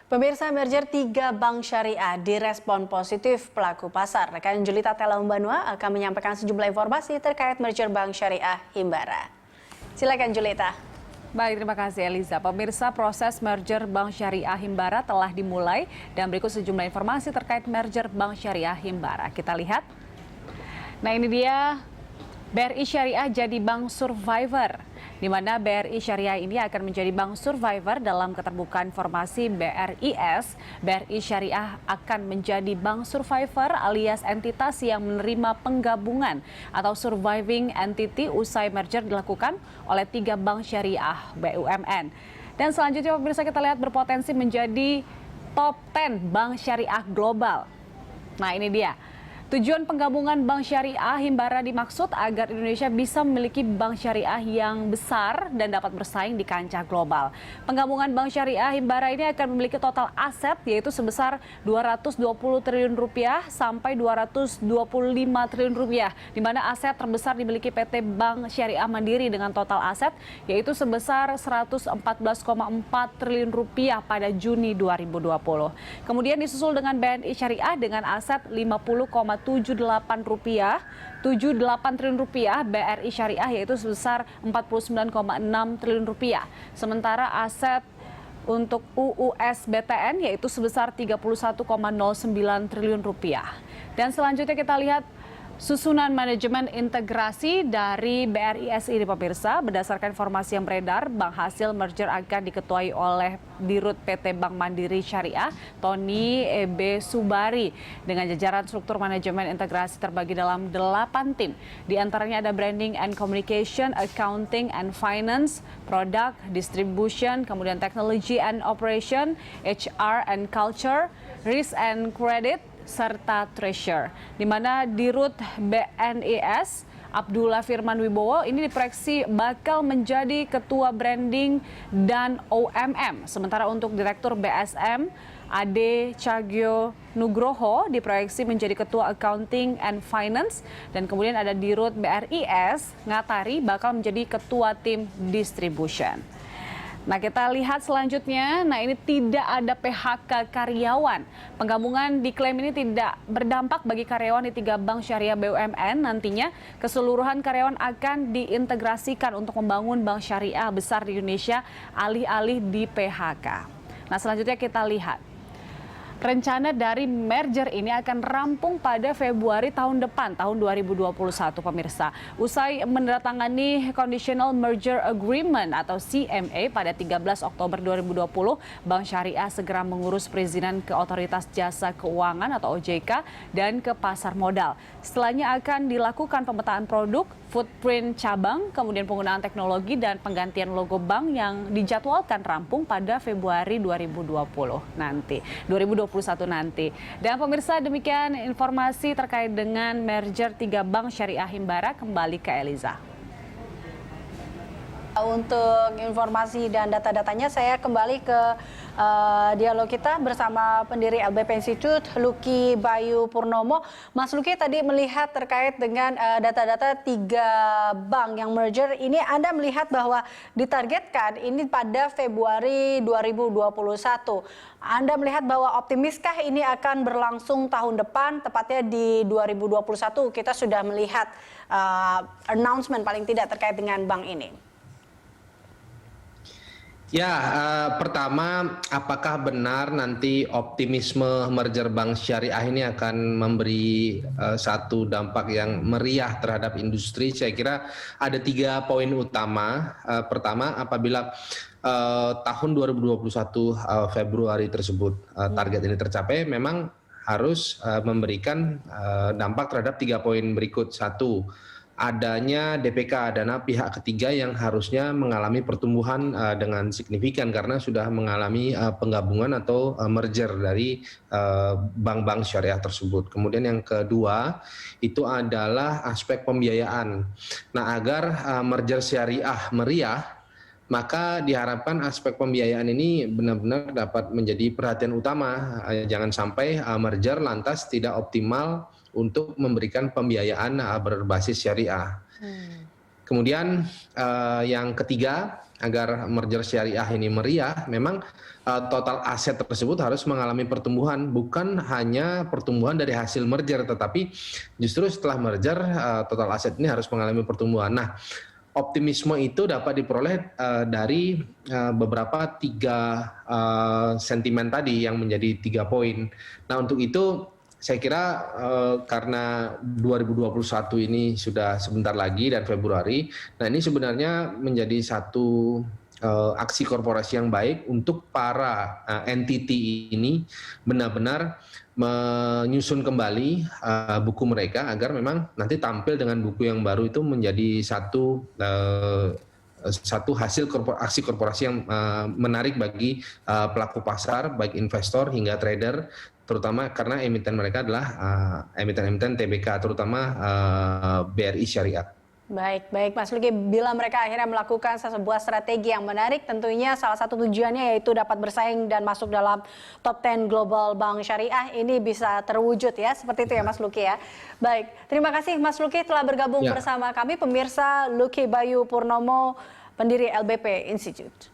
Pemirsa, merger 3 bank syariah direspon positif pelaku pasar. Rekan Julita Telaumbanua akan menyampaikan sejumlah informasi terkait merger bank syariah Himbara. Silakan Julita. Baik, terima kasih Eliza. Pemirsa, proses merger Bank Syariah Himbara telah dimulai dan berikut sejumlah informasi terkait merger Bank Syariah Himbara. Kita lihat. Nah, ini dia BRI Syariah jadi bank survivor, di mana BRI Syariah ini akan menjadi bank survivor dalam keterbukaan informasi BRIS. BRI Syariah akan menjadi bank survivor alias entitas yang menerima penggabungan atau surviving entity usai merger dilakukan oleh 3 bank syariah BUMN. Dan selanjutnya pemirsa, kita lihat berpotensi menjadi top 10 bank syariah global. Nah, ini dia. Tujuan penggabungan Bank Syariah Himbara dimaksud agar Indonesia bisa memiliki bank syariah yang besar dan dapat bersaing di kancah global. Penggabungan Bank Syariah Himbara ini akan memiliki total aset yaitu sebesar 220 triliun rupiah sampai 225 triliun rupiah, di mana aset terbesar dimiliki PT Bank Syariah Mandiri dengan total aset yaitu sebesar 114,4 triliun rupiah pada Juni 2020. Kemudian disusul dengan BNI Syariah dengan aset 50,78 triliun rupiah, BRI Syariah yaitu sebesar 49,6 triliun rupiah. Sementara aset untuk UUS BTN yaitu sebesar 31,09 triliun rupiah. Dan selanjutnya kita lihat susunan manajemen integrasi dari BRIS ini pemirsa. Berdasarkan informasi yang beredar, bank hasil merger akan diketuai oleh Dirut PT Bank Mandiri Syariah, Tony E.B. Subari, dengan jajaran struktur manajemen integrasi terbagi dalam 8 tim. Di antaranya ada branding and communication, accounting and finance, product, distribution, kemudian technology and operation, HR and culture, risk and credit, serta treasure, di mana Dirut BNIS Abdullah Firman Wibowo ini diproyeksi bakal menjadi ketua branding dan OMM. Sementara untuk Direktur BSM Ade Cagyo Nugroho diproyeksi menjadi ketua accounting and finance, dan kemudian ada Dirut BRIS Ngatari bakal menjadi ketua tim distribution. Nah, kita lihat selanjutnya. Nah, ini tidak ada PHK karyawan. Penggabungan diklaim ini tidak berdampak bagi karyawan di 3 bank syariah BUMN. Nantinya keseluruhan karyawan akan diintegrasikan untuk membangun bank syariah besar di Indonesia alih-alih di PHK. Nah, selanjutnya kita lihat. Rencana dari merger ini akan rampung pada Februari tahun depan, tahun 2021 pemirsa. Usai menandatangani Conditional Merger Agreement atau CMA pada 13 Oktober 2020, Bank Syariah segera mengurus perizinan ke Otoritas Jasa Keuangan atau OJK dan ke pasar modal. Setelahnya akan dilakukan pemetaan produk, footprint cabang, kemudian penggunaan teknologi dan penggantian logo bank yang dijadwalkan rampung pada Februari 2021 nanti. Dan pemirsa, demikian informasi terkait dengan merger 3 bank syariah Himbara. Kembali ke Eliza. Untuk informasi dan data-datanya, saya kembali ke dialog kita bersama pendiri LBP Institute, Lucky Bayu Purnomo. Mas Lucky, tadi melihat terkait dengan data-data 3 bank yang merger ini, Anda melihat bahwa ditargetkan ini pada Februari 2021. Anda melihat bahwa optimiskah ini akan berlangsung tahun depan, tepatnya di 2021 kita sudah melihat announcement paling tidak terkait dengan bank ini? Ya, pertama, apakah benar nanti optimisme merger bank syariah ini akan memberi satu dampak yang meriah terhadap industri? Saya kira ada 3 poin utama. Pertama, apabila tahun 2021 Februari tersebut target ini tercapai, memang harus memberikan dampak terhadap 3 poin berikut. 1, adanya DPK, dana pihak ketiga, yang harusnya mengalami pertumbuhan dengan signifikan karena sudah mengalami penggabungan atau merger dari bank-bank syariah tersebut. Kemudian yang kedua itu adalah aspek pembiayaan. Nah, agar merger syariah meriah, maka diharapkan aspek pembiayaan ini benar-benar dapat menjadi perhatian utama. Jangan sampai merger lantas tidak optimal untuk memberikan pembiayaan berbasis syariah. Kemudian yang ketiga, agar merger syariah ini meriah, memang total aset tersebut harus mengalami pertumbuhan, bukan hanya pertumbuhan dari hasil merger, tetapi justru setelah merger total aset ini harus mengalami pertumbuhan. Nah, optimisme itu dapat diperoleh dari beberapa tiga sentimen tadi yang menjadi 3 poin. Nah, untuk itu saya kira karena 2021 ini sudah sebentar lagi dan Februari, nah ini sebenarnya menjadi satu aksi korporasi yang baik untuk para entity ini benar-benar menyusun kembali buku mereka agar memang nanti tampil dengan buku yang baru itu menjadi satu hasil aksi korporasi yang menarik bagi pelaku pasar, baik investor hingga trader, terutama karena emiten mereka adalah emiten-emiten TBK, terutama BRI Syariah. Baik Mas Luki, bila mereka akhirnya melakukan sebuah strategi yang menarik, tentunya salah satu tujuannya yaitu dapat bersaing dan masuk dalam top 10 global bank syariah, ini bisa terwujud ya, seperti itu ya Mas Luki ya. Baik, terima kasih Mas Luki telah bergabung bersama kami. Pemirsa, Luki Bayu Purnomo, pendiri LBP Institute.